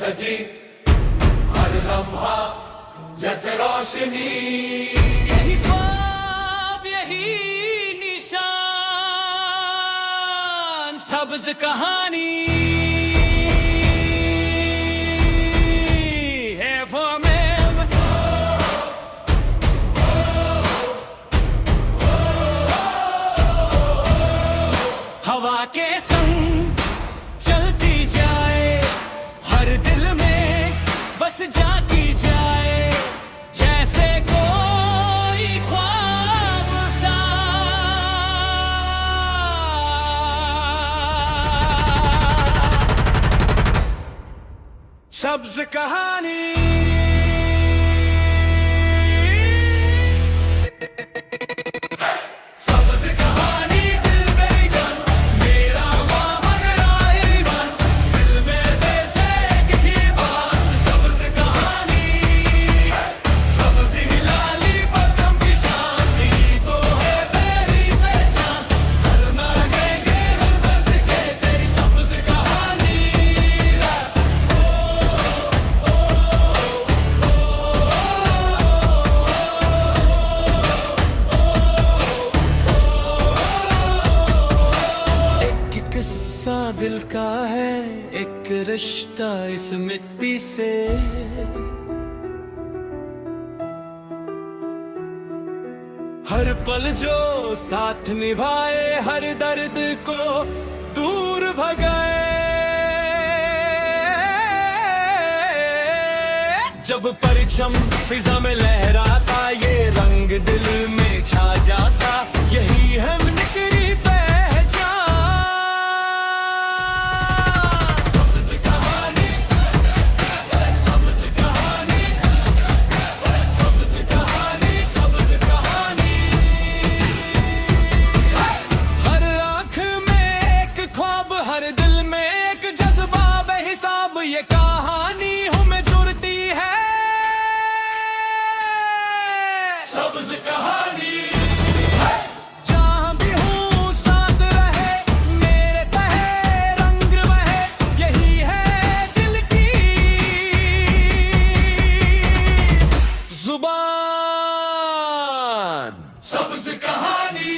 सजी हर लम्हा जैसे रोशनी, यही ख्वाब यही निशान, सब्ज कहानी है वो मैं। हवा के संग चलती जाए, हर दिल में बस जाती जाए, जैसे कोई ख्वाब सा। सब्ज कहानी किस्सा दिल का है, एक रिश्ता इस मिट्टी से। हर पल जो साथ निभाए, हर दर्द को दूर भगाए। जब परचम फिजा में लहराता, ये रंग दिल में छा जाता, यही है निकरी ये कहानी हमें जुड़ती है। सब्ज कहानी जहाँ भी हूँ साथ रहे, मेरे तहे रंग बहे, यही है दिल की जुबान। सब्ज कहानी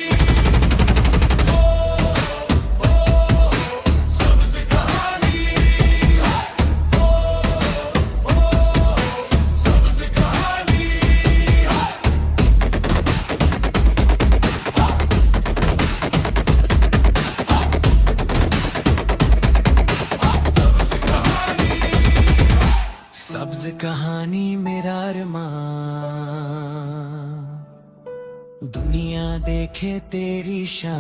सब्ज कहानी मेरा अरमान, दुनिया देखे तेरी शान।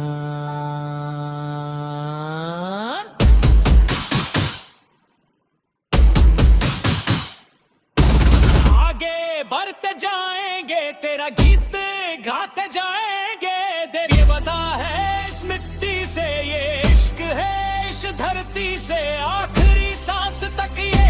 आगे बढ़ते जाएंगे, तेरा गीत गाते जाएंगे। ये बता है इस मिट्टी से, ये इश्क है इस धरती से, आखिरी सांस तक ये